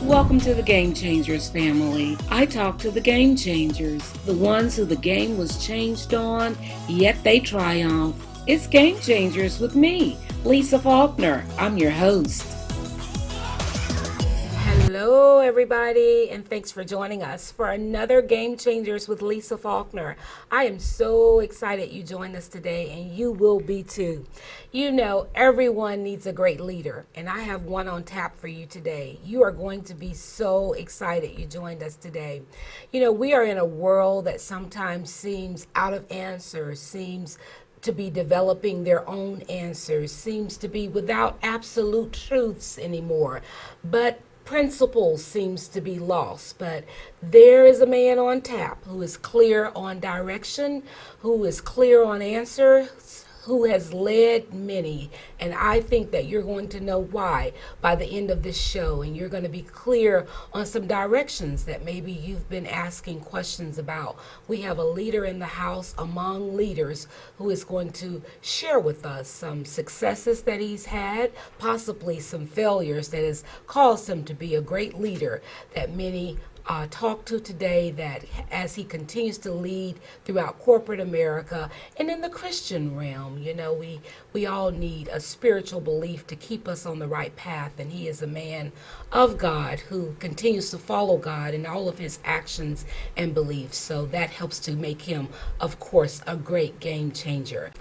Welcome to the Game Changers family. I talk to the game changers, the ones who the game was changed on, yet they triumph. It's Game Changers with me, Lisa Faulkner. I'm your host. Hello, everybody, and thanks for joining us for another Game Changers with Lisa Faulkner. I am so excited you joined us today, and you will be too. You know, everyone needs a great leader, and I have one on tap for you today. You are going to be so excited you joined us today. You know, we are in a world that sometimes seems out of answers, seems to be developing their own answers, seems to be without absolute truths anymore. But principle seems to be lost, but there is a man on tap who is clear on direction, who is clear on answers, who has led many. And I think that you're going to know why by the end of this show, and you're going to be clear on some directions that maybe you've been asking questions about. We have a leader in the house among leaders who is going to share with us some successes that he's had, possibly some failures that has caused him to be a great leader that many talk to today, that as he continues to lead throughout corporate America and in the Christian realm. You know, we all need a spiritual belief to keep us on the right path, and he is a man of God who continues to follow God in all of his actions and beliefs. So that helps to make him, of course, a great game changer.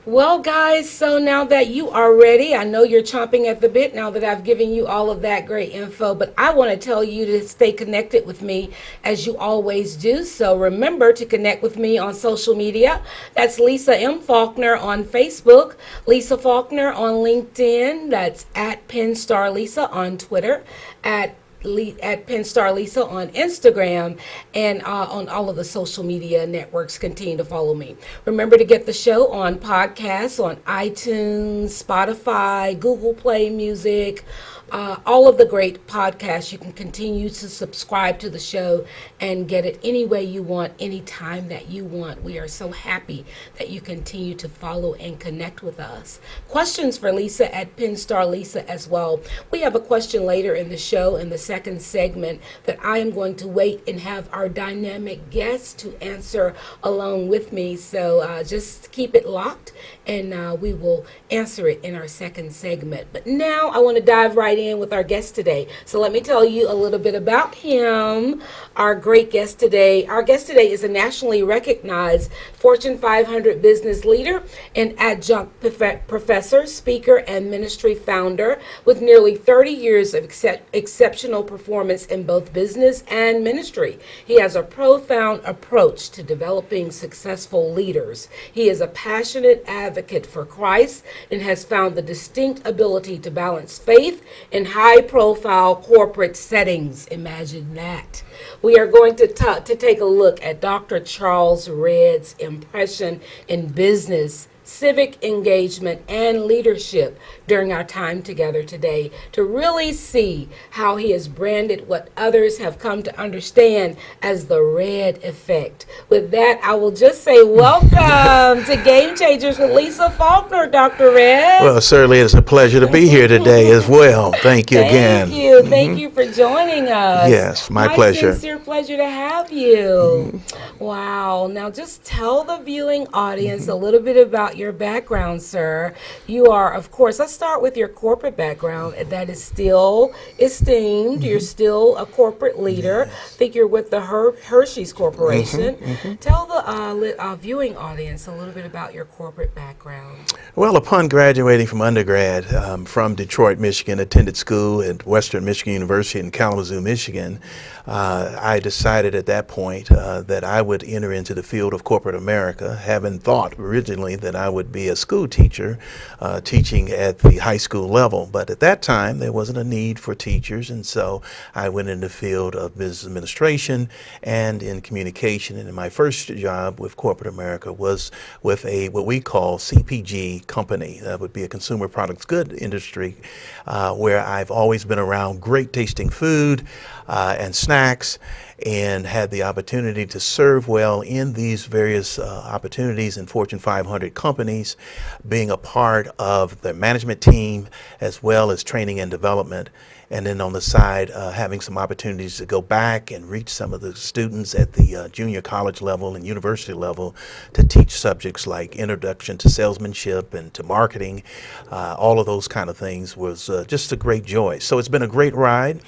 Well, guys, so now that you are ready, I know you're chomping at the bit now that I've given you all of that great info, but I want to tell you to stay connected with me as you always do. So remember to connect with me on social media. That's Lisa M. Faulkner on Facebook, Lisa Faulkner on LinkedIn. That's at Penstar Lisa on Twitter, at Penstar Lisa on Instagram, and on all of the social media networks. Continue to follow me. Remember to get the show on podcasts on iTunes, Spotify, Google Play Music, all of the great podcasts. You can continue to subscribe to the show and get it any way you want, anytime that you want. We are so happy that you continue to follow and connect with us. Questions for Lisa at Penstar Lisa as well. We have a question later in the show in the second segment that I am going to wait and have our dynamic guests to answer along with me. So just keep it locked, and we will answer it in our second segment. But now I want to dive right in with our guest today. So let me tell you a little bit about him. Our great guest today. Our guest today is a nationally recognized Fortune 500 business leader and adjunct professor, speaker, and ministry founder with nearly 30 years of exceptional performance in both business and ministry. He has a profound approach to developing successful leaders. He is a passionate advocate for Christ and has found the distinct ability to balance faith in high-profile corporate settings. Imagine that. We are going to take a look at Dr. Charles Redd's impression in business, civic engagement, and leadership during our time together today, to really see how he has branded what others have come to understand as the Redd effect. With that, I will just say welcome to Game Changers with Lisa Faulkner, Dr. Redd. Well, certainly it's a pleasure to be here today as well. Thank you again. Thank you. Thank you for joining us. Yes, my pleasure. Sincere pleasure to have you. Wow. Now just tell the viewing audience a little bit about your background, sir. You are, of course, let's start with your corporate background. That is still esteemed. You're still a corporate leader. I think you're with the Hershey's Corporation. Tell the viewing audience a little bit about your corporate background. Well, upon graduating from undergrad from Detroit, Michigan, attended school at Western Michigan University in Kalamazoo, Michigan, I decided at that point that I would enter into the field of corporate America, having thought originally that I would be a school teacher, teaching at the high school level. But at that time, there wasn't a need for teachers, and so I went in the field of business administration and in communication. And my first job with corporate America was with a what we call CPG company. That would be a consumer products good industry, where I've always been around great tasting food and snacks. and had the opportunity to serve well in these various opportunities in Fortune 500 companies, being a part of the management team as well as training and development. And then on the side, having some opportunities to go back and reach some of the students at the junior college level and university level to teach subjects like introduction to salesmanship and to marketing. All of those kind of things was just a great joy. So it's been a great ride,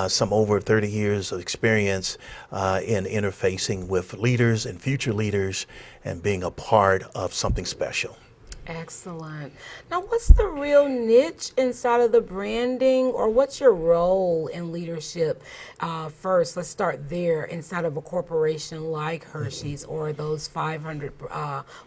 some over 30 years of experience in interfacing with leaders and future leaders and being a part of something special. Excellent. Now, what's the real niche inside of the branding, or what's your role in leadership? First, let's start there inside of a corporation like Hershey's or those 500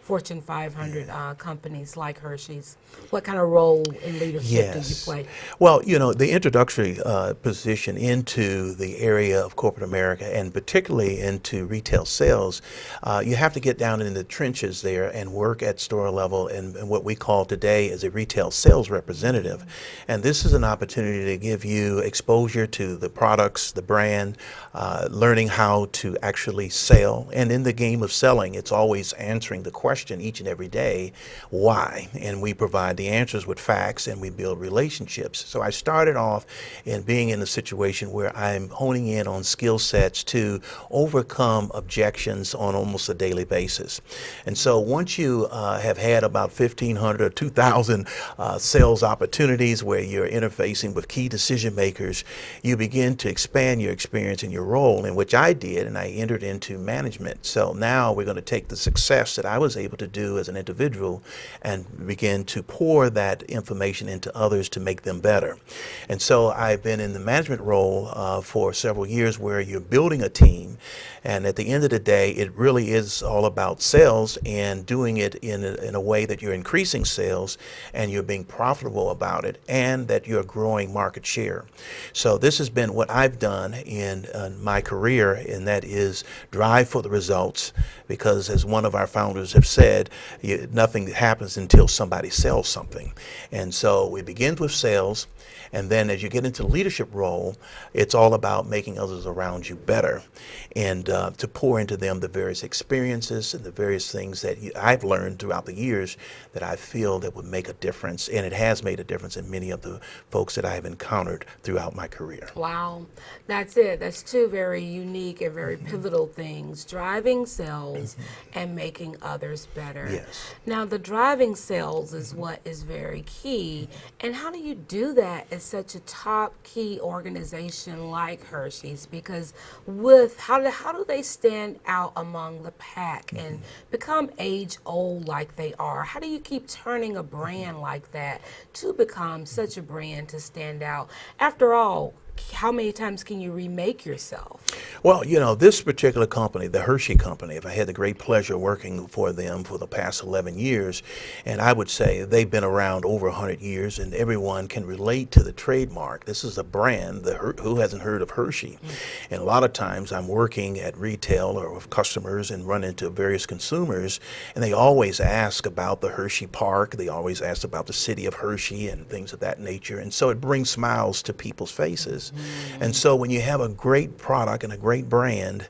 Fortune 500 companies like Hershey's. What kind of role in leadership do you Yes. play? Well, you know, the introductory position into the area of corporate America and particularly into retail sales, you have to get down in the trenches there and work at store level and what we call today as a retail sales representative. And this is an opportunity to give you exposure to the products, the brand, learning how to actually sell. And in the game of selling, it's always answering the question each and every day, why? And we provide the answers with facts and we build relationships. So I started off in being in a situation where I'm honing in on skill sets to overcome objections on almost a daily basis. And so once you have had about 1,500 or 2,000 sales opportunities where you're interfacing with key decision makers, you begin to expand your experience and your role, in which I did, and I entered into management. So now we're going to take the success that I was able to do as an individual and begin to pour that information into others to make them better. And so I've been in the management role for several years where you're building a team, and at the end of the day, it really is all about sales and doing it in a way that you're increasing sales and you're being profitable about it and that you're growing market share. So this has been what I've done in my career, and that is drive for the results, because as one of our founders have said, nothing happens until somebody sells something. And so it begins with sales, and then as you get into leadership role, it's all about making others around you better and to pour into them the various experiences and the various things that I've learned throughout the years that I feel that would make a difference, and it has made a difference in many of the folks that I have encountered throughout my career. Wow, that's it. That's two very unique and very pivotal things: driving sales and making others better. Yes. Now, the driving sales is what is very key. And how do you do that at such a top key organization like Hershey's? Because with how do they stand out among the pack and become age old like they are? How do you keep turning a brand like that to become such a brand to stand out? After all, how many times can you remake yourself? Well, you know, this particular company, the Hershey Company, I've had the great pleasure working for them for the past 11 years, and I would say they've been around over 100 years, and everyone can relate to the trademark. This is a brand, who hasn't heard of Hershey? And a lot of times I'm working at retail or with customers and run into various consumers, and they always ask about the Hershey Park, they always ask about the city of Hershey and things of that nature, and so it brings smiles to people's faces. And so when you have a great product and a great brand,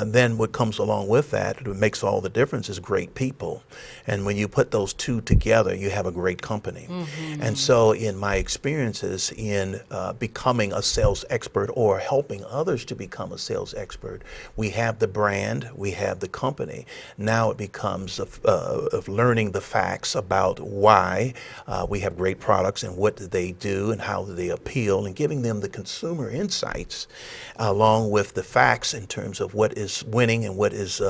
then what comes along with that, what makes all the difference, is great people. And when you put those two together, you have a great company. And so in my experiences in becoming a sales expert or helping others to become a sales expert, we have the brand, we have the company. Now it becomes of learning the facts about why we have great products and what do they do and how do they appeal, and giving them the consumer insights along with the facts in terms of what is winning and what is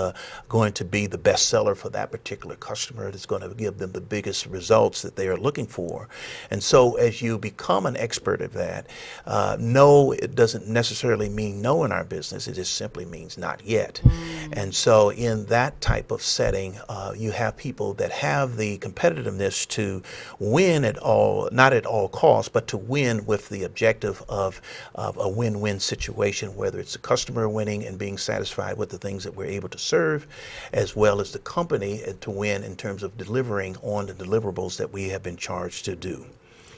going to be the best seller for that particular customer that's going to give them the biggest results that they are looking for. And so as you become an expert at that, no, it doesn't necessarily mean no in our business. It just simply means not yet. And so in that type of setting, you have people that have the competitiveness to win at all, not at all costs, but to win with the objective of a win-win situation, whether it's the customer winning and being satisfied with the things that we're able to serve, as well as the company to win in terms of delivering on the deliverables that we have been charged to do.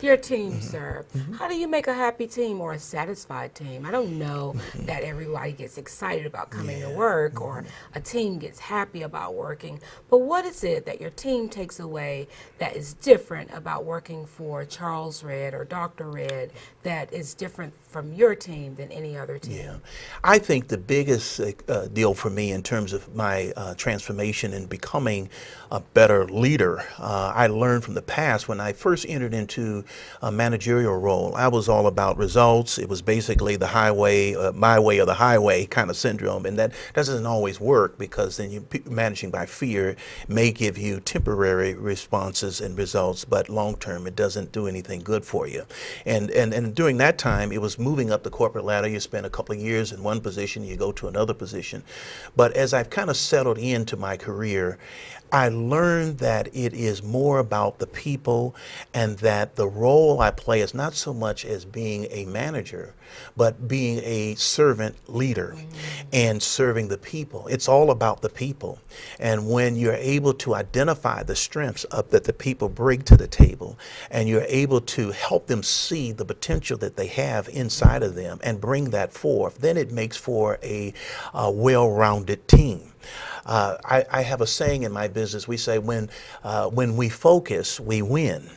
Your team, sir. How do you make a happy team or a satisfied team? I don't know that everybody gets excited about coming to Yeah. work or a team gets happy about working, but what is it that your team takes away that is different about working for Charles Red or Dr. Red that is different from your team than any other team? Yeah, I think the biggest deal for me in terms of my transformation and becoming a better leader, I learned from the past when I first entered into a managerial role. I was all about results. It was basically the highway, my way or the highway kind of syndrome, and that doesn't always work because then you managing by fear may give you temporary responses and results, but long term it doesn't do anything good for you. And during that time, it was moving up the corporate ladder. You spend a couple of years in one position, you go to another position. But as I've kind of settled into my career, I learned that it is more about the people and that the role I play is not so much as being a manager, but being a servant leader and serving the people. It's all about the people. And when you're able to identify the strengths of that the people bring to the table and you're able to help them see the potential that they have inside of them and bring that forth, then it makes for a well-rounded team. I have a saying in my business. We say, when we focus, we win.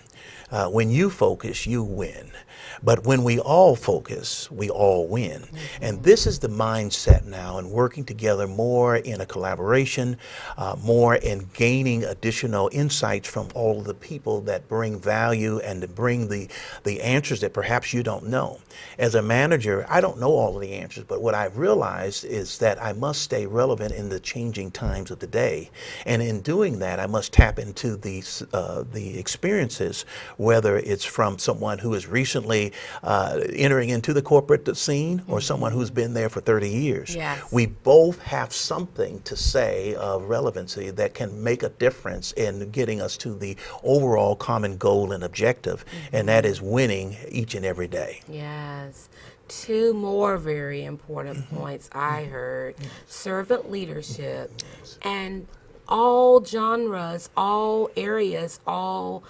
When you focus, you win. But when we all focus, we all win. And this is the mindset now, and working together more in a collaboration, more in gaining additional insights from all of the people that bring value and to bring the answers that perhaps you don't know. As a manager, I don't know all of the answers, but what I've realized is that I must stay relevant in the changing times of the day. And in doing that, I must tap into the experiences, whether it's from someone who is recently entering into the corporate scene or someone who's been there for 30 years. Yes. We both have something to say of relevancy that can make a difference in getting us to the overall common goal and objective, and that is winning each and every day. Yes. Two more very important points I heard: servant leadership and all genres, all areas, all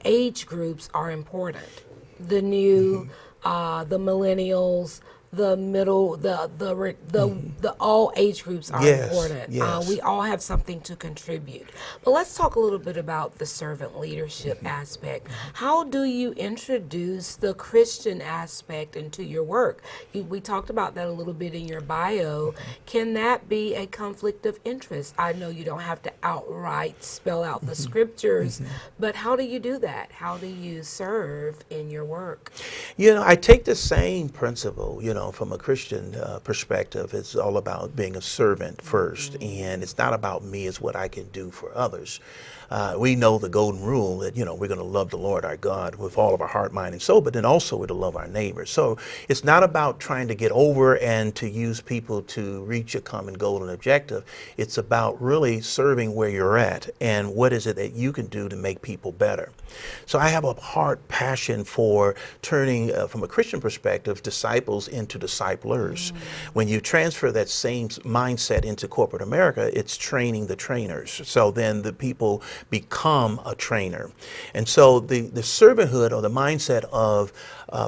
age groups are important. The new, the millennials, the middle, the all age groups are Yes, important. yes. We all have something to contribute. But let's talk a little bit about the servant leadership aspect. How do you introduce the Christian aspect into your work? We talked about that a little bit in your bio. Can that be a conflict of interest? I know you don't have to outright spell out the scriptures, but how do you do that? How do you serve in your work? I take the same principle, from a Christian perspective. It's all about being a servant first, and it's not about me, it's what I can do for others. We know the golden rule that, we're going to love the Lord our God with all of our heart, mind, and soul, but then also we're to love our neighbors. So it's not about trying to get over and to use people to reach a common goal and objective. It's about really serving where you're at and what is it that you can do to make people better. So I have a heart passion for turning, from a Christian perspective, disciples into disciplers. When you transfer that same mindset into corporate America, it's training the trainers. So then the people become a trainer. And so the servanthood or the mindset of,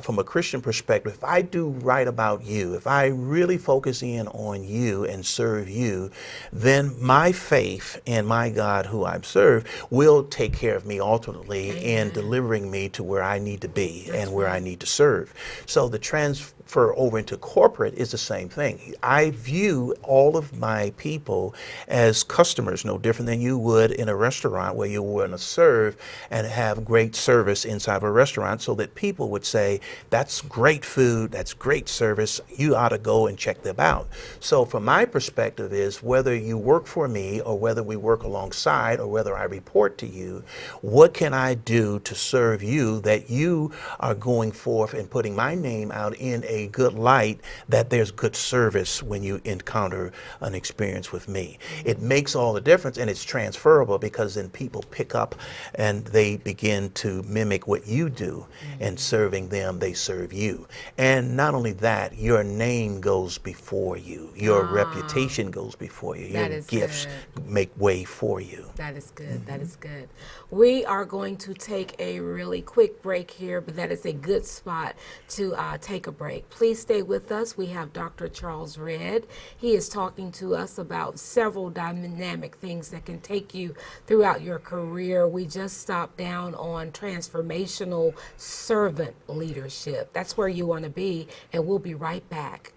from a Christian perspective, if I do right about you, if I really focus in on you and serve you, then my faith in my God who I serve will take care of me ultimately in delivering me to where I need to be and where I need to serve. So the transfer over into corporate is the same thing. I view all of my people as customers, no different than you would in a restaurant where you want to serve and have great service inside of a restaurant, so that people would say, that's great food, that's great service, you ought to go and check them out. So from my perspective is, whether you work for me or whether we work alongside or whether I report to you, what can I do to serve you that you are going forth and putting my name out in a good light that there's good service when you encounter an experience with me. It makes all the difference, and it's transferable because then people pick up and they begin to mimic what you do, and serving them, they serve you. And not only that, your name goes before you, your reputation goes before you, That your is gifts good. make way for you. That is good. That is good. We are going to take a really quick break here, but that is a good spot to take a break. Please stay with us. We have Dr. Charles Redd. He is talking to us about several dynamic things that can take you throughout your career. We just stopped down on transformational servant leadership. That's where you want to be, and we'll be right back.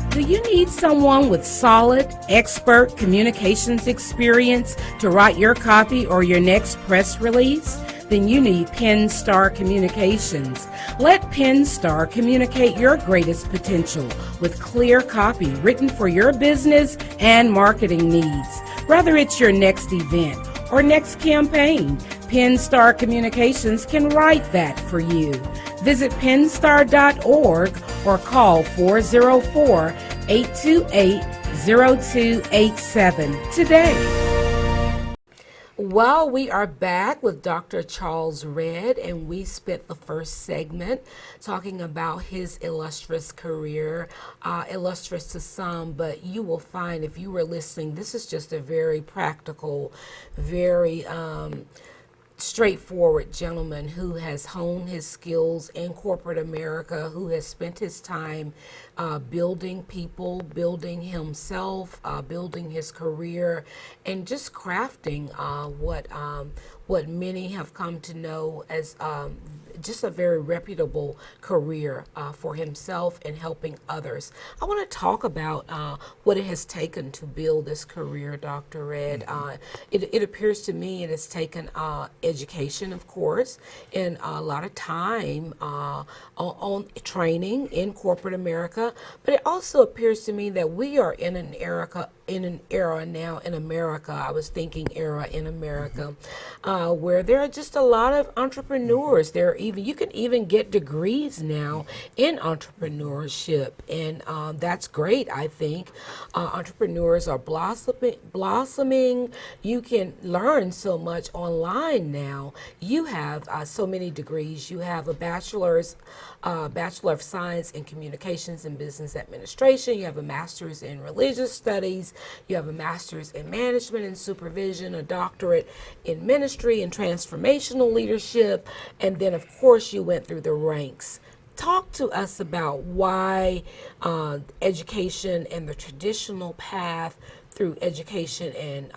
Do you need someone with solid, expert communications experience to write your copy or your next press release? Then you need PennStar Communications. Let PennStar communicate your greatest potential with clear copy written for your business and marketing needs. Whether it's your next event or next campaign, PennStar Communications can write that for you. Visit pennstar.org or call 404-828-0287 today. Well, we are back with Dr. Charles Redd, and we spent the first segment talking about his illustrious career, illustrious to some, but you will find if you were listening, this is just a very practical, very straightforward gentleman who has honed his skills in corporate America, who has spent his time building people, building himself, building his career, and just crafting what many have come to know as just a very reputable career for himself and helping others. I want to talk about what it has taken to build this career, Dr. Redd. It appears to me it has taken education, of course, and a lot of time on training in corporate America, but it also appears to me that we are in an era now in America. I was thinking era in America, where there are just a lot of entrepreneurs. You can even get degrees now in entrepreneurship, and that's great. I think entrepreneurs are blossoming. You can learn so much online now. You have so many degrees. You have a Bachelor of Science in Communications and Business Administration. You have a Master's in Religious Studies. You have a Master's in Management and Supervision, a doctorate in Ministry and Transformational Leadership, and then, of course, you went through the ranks. Talk to us about why education and the traditional path through education and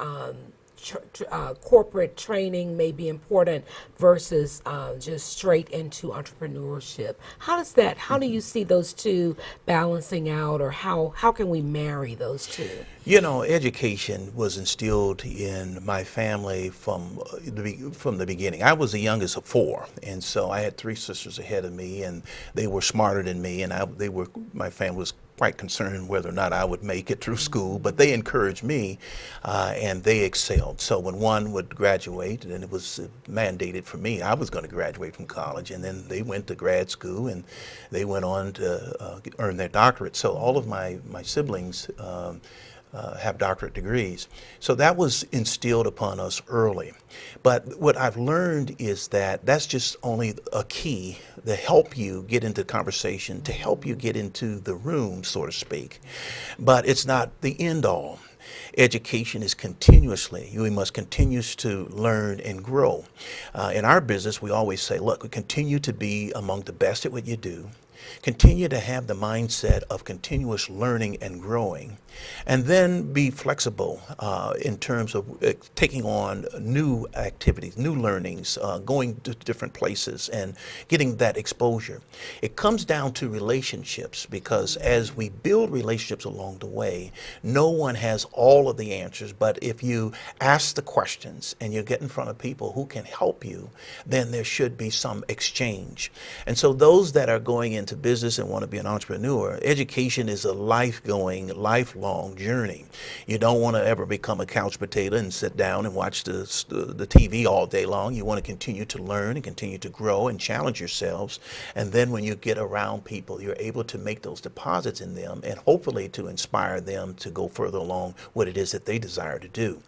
corporate training may be important versus just straight into entrepreneurship. How do you see those two balancing out, or how can we marry those two? You know, education was instilled in my family from the beginning. I was the youngest of four, and so I had three sisters ahead of me, and they were smarter than me, and my family was quite concerned whether or not I would make it through school, but they encouraged me, and they excelled. So when one would graduate, and it was mandated for me, I was going to graduate from college, and then they went to grad school, and they went on to earn their doctorate. So all of my siblings have doctorate degrees. So that was instilled upon us early. But what I've learned is that that's just only a key to help you get into conversation, to help you get into the room, so to speak. But it's not the end all. Education is continuously, we must continue to learn and grow. In our business, we always say, look, we continue to be among the best at what you do. Continue to have the mindset of continuous learning and growing, and then be flexible in terms of taking on new activities, new learnings, going to different places and getting that exposure. It comes down to relationships, because as we build relationships along the way, no one has all of the answers, but if you ask the questions and you get in front of people who can help you, then there should be some exchange. And so those that are going into into business and want to be an entrepreneur, education is a lifelong journey. You don't want to ever become a couch potato and sit down and watch the TV all day long. You want to continue to learn and continue to grow and challenge yourselves. And then when you get around people, you're able to make those deposits in them and hopefully to inspire them to go further along what it is that they desire to do.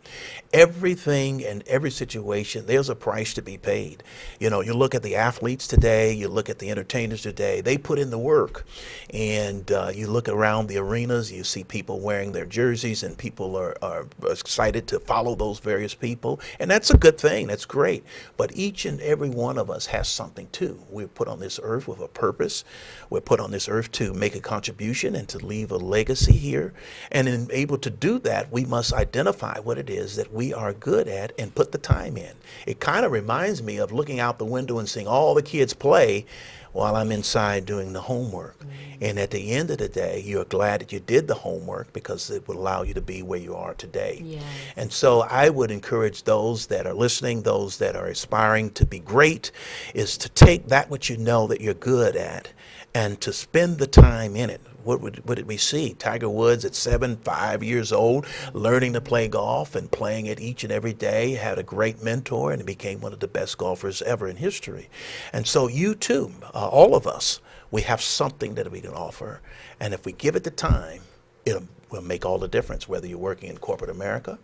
Everything and every situation, there's a price to be paid. You know, you look at the athletes today, you look at the entertainers today, they put in the work. And you look around the arenas, you see people wearing their jerseys, and people are excited to follow those various people. And that's a good thing, that's great. But each and every one of us has something too. We're put on this earth with a purpose. We're put on this earth to make a contribution and to leave a legacy here. And in able to do that, we must identify what it is that we are good at and put the time in. It kind of reminds me of looking out the window and seeing all the kids play while I'm inside doing the homework. And at the end of the day, you're glad that you did the homework because it would allow you to be where you are today. Yes. And so I would encourage those that are listening, those that are aspiring to be great, is to take that which you know that you're good at and to spend the time in it. What did we see? Tiger Woods at 5 years old, learning to play golf and playing it each and every day, had a great mentor and became one of the best golfers ever in history. And so you too, all of us, we have something that we can offer. And if we give it the time, it will make all the difference, whether you're working in corporate America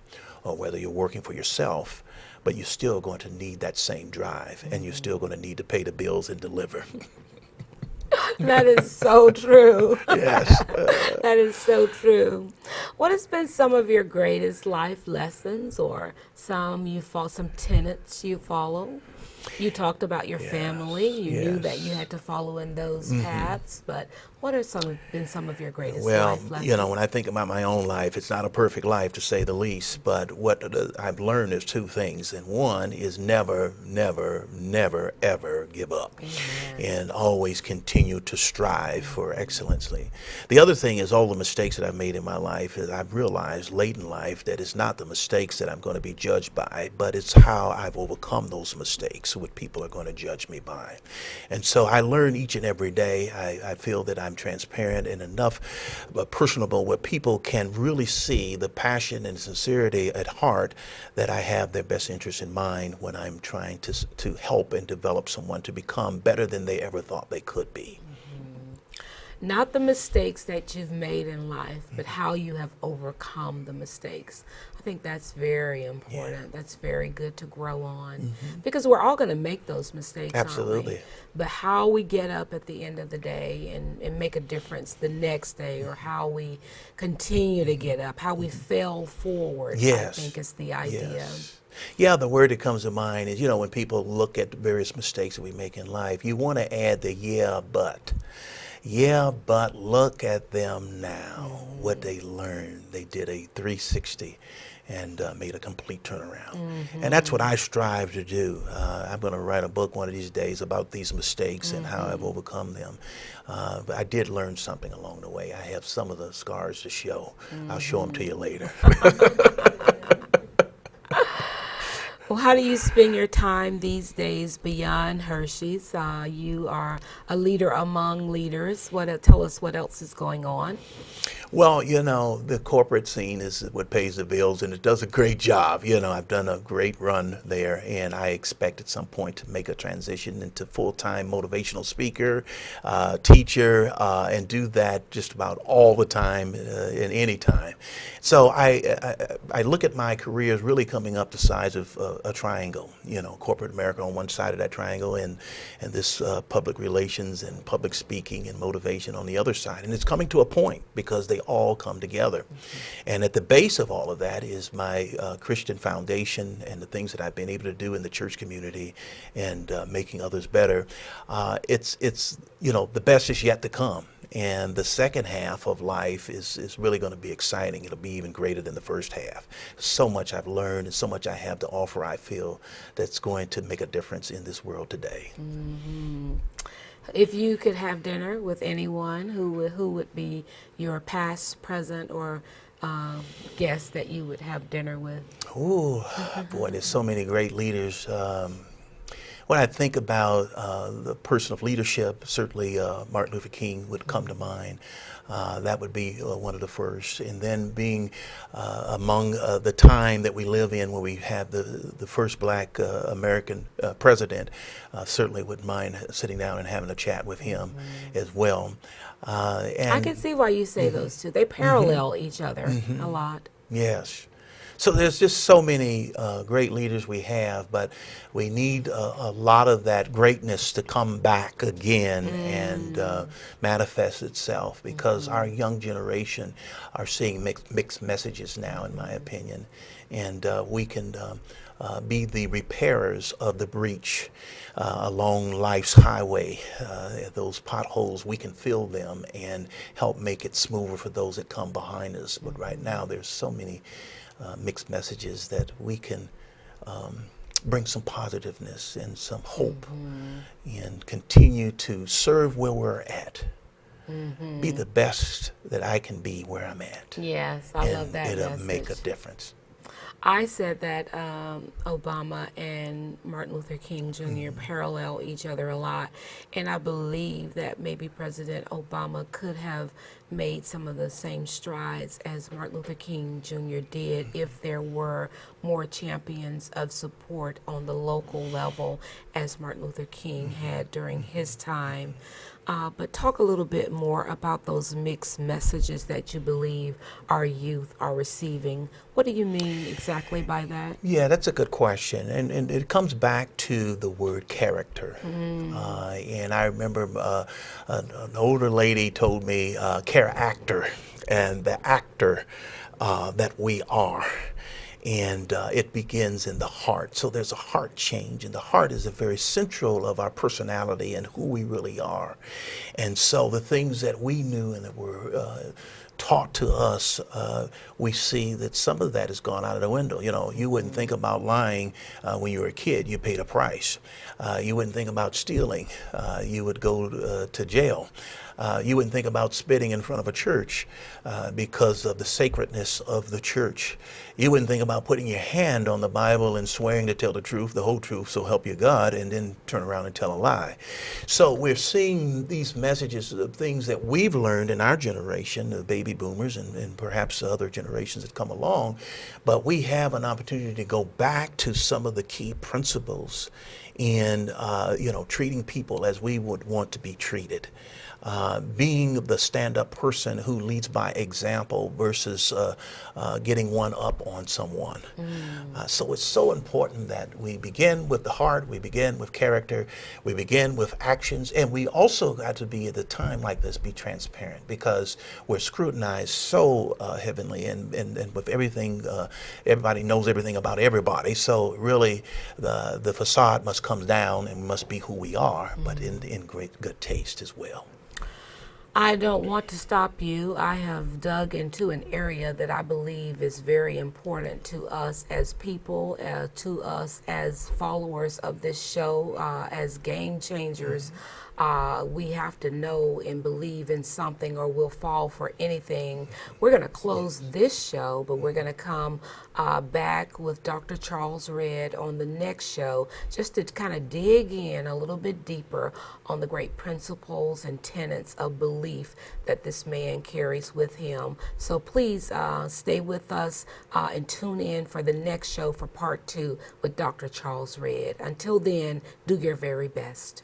or whether you're working for yourself. But you're still going to need that same drive, and you're still going to need to pay the bills and deliver. That is so true. Yes. That is so true. What has been some of your greatest life lessons, or some tenets you follow? You talked about your family. You knew that you had to follow in those paths, but what are been some of your greatest life lessons? You know, when I think about my own life, it's not a perfect life to say the least, but what I've learned is two things. And one is never, never, never, ever give up. Amen. And always continue to strive for excellency. The other thing is all the mistakes that I've made in my life is I've realized late in life that it's not the mistakes that I'm going to be judged by, but it's how I've overcome those mistakes, what people are going to judge me by. And so I learn each and every day. I feel that I'm transparent and enough personable where people can really see the passion and sincerity at heart that I have their best interest in mind when I'm trying to help and develop someone to become better than they ever thought they could be. Not the mistakes that you've made in life, but how you have overcome the mistakes. I think that's very important. Yeah. That's very good to grow on, because we're all going to make those mistakes. Absolutely. Aren't we? But how we get up at the end of the day and make a difference the next day, or how we continue to get up, how we fail forward, yes. I think is the idea. Yes. Yeah, the word that comes to mind is, you know, when people look at the various mistakes that we make in life, you want to add the yeah, but. Yeah, but look at them now, what they learned. They did a 360 and made a complete turnaround. And that's what I strive to do. I'm going to write a book one of these days about these mistakes and how I've overcome them. But I did learn something along the way. I have some of the scars to show. I'll show them to you later. Well, how do you spend your time these days beyond Hershey's? You are a leader among leaders. Tell us what else is going on. Well, you know, the corporate scene is what pays the bills, and it does a great job. You know, I've done a great run there, and I expect at some point to make a transition into full-time motivational speaker, teacher, and do that just about all the time, in any time. So I look at my career as really coming up the size of a triangle. You know, corporate America on one side of that triangle, and this public relations and public speaking and motivation on the other side. And it's coming to a point because they all come together. And at the base of all of that is my Christian foundation and the things that I've been able to do in the church community and making others better. It's you know, the best is yet to come. And the second half of life is really going to be exciting. It'll be even greater than the first half. So much I've learned and so much I have to offer, I feel, that's going to make a difference in this world today. If you could have dinner with anyone, who would be your past, present, or guest that you would have dinner with? Ooh, boy, there's so many great leaders. when I think about the person of leadership, certainly Martin Luther King would come to mind. That would be one of the first. And then being among the time that we live in when we have the first black American president, certainly wouldn't mind sitting down and having a chat with him as well. I can see why you say those two. They parallel each other a lot. Yes. So there's just so many great leaders we have, but we need a lot of that greatness to come back again and manifest itself, because our young generation are seeing mixed messages now, in my opinion, and we can be the repairers of the breach along life's highway. Those potholes, we can fill them and help make it smoother for those that come behind us. But right now there's so many mixed messages that we can bring some positiveness and some hope and continue to serve where we're at. Be the best that I can be where I'm at. Yes, I love that it'll message. make a difference. I said that Obama and Martin Luther King Jr. parallel each other a lot, and I believe that maybe President Obama could have made some of the same strides as Martin Luther King Jr. did if there were more champions of support on the local level as Martin Luther King had during his time. But talk a little bit more about those mixed messages that you believe our youth are receiving. What do you mean exactly by that? Yeah, that's a good question. And it comes back to the word character. And I remember an older lady told me, character, and the actor that we are. And it begins in the heart. So there's a heart change, and the heart is a very central of our personality and who we really are. And so the things that we knew and that were taught to us, we see that some of that has gone out of the window. You know, you wouldn't think about lying when you were a kid. You paid a price. You wouldn't think about stealing. You would go to jail. You wouldn't think about spitting in front of a church because of the sacredness of the church. You wouldn't think about putting your hand on the Bible and swearing to tell the truth, the whole truth, so help you God, and then turn around and tell a lie. So we're seeing these messages of things that we've learned in our generation, the baby boomers and perhaps other generations that come along, but we have an opportunity to go back to some of the key principles in treating people as we would want to be treated. Being the stand-up person who leads by example versus getting one up on someone. So it's so important that we begin with the heart, we begin with character, we begin with actions, and we also got to be at a time like this, be transparent, because we're scrutinized so heavily and with everything, everybody knows everything about everybody. So really the facade must come down and we must be who we are, but in great good taste as well. I don't want to stop you. I have dug into an area that I believe is very important to us as people, to us as followers of this show, as game changers. We have to know and believe in something or we'll fall for anything. We're going to close this show, but we're going to come back with Dr. Charles Redd on the next show just to kind of dig in a little bit deeper on the great principles and tenets of belief that this man carries with him. So please stay with us and tune in for the next show for part 2 with Dr. Charles Redd. Until then, do your very best.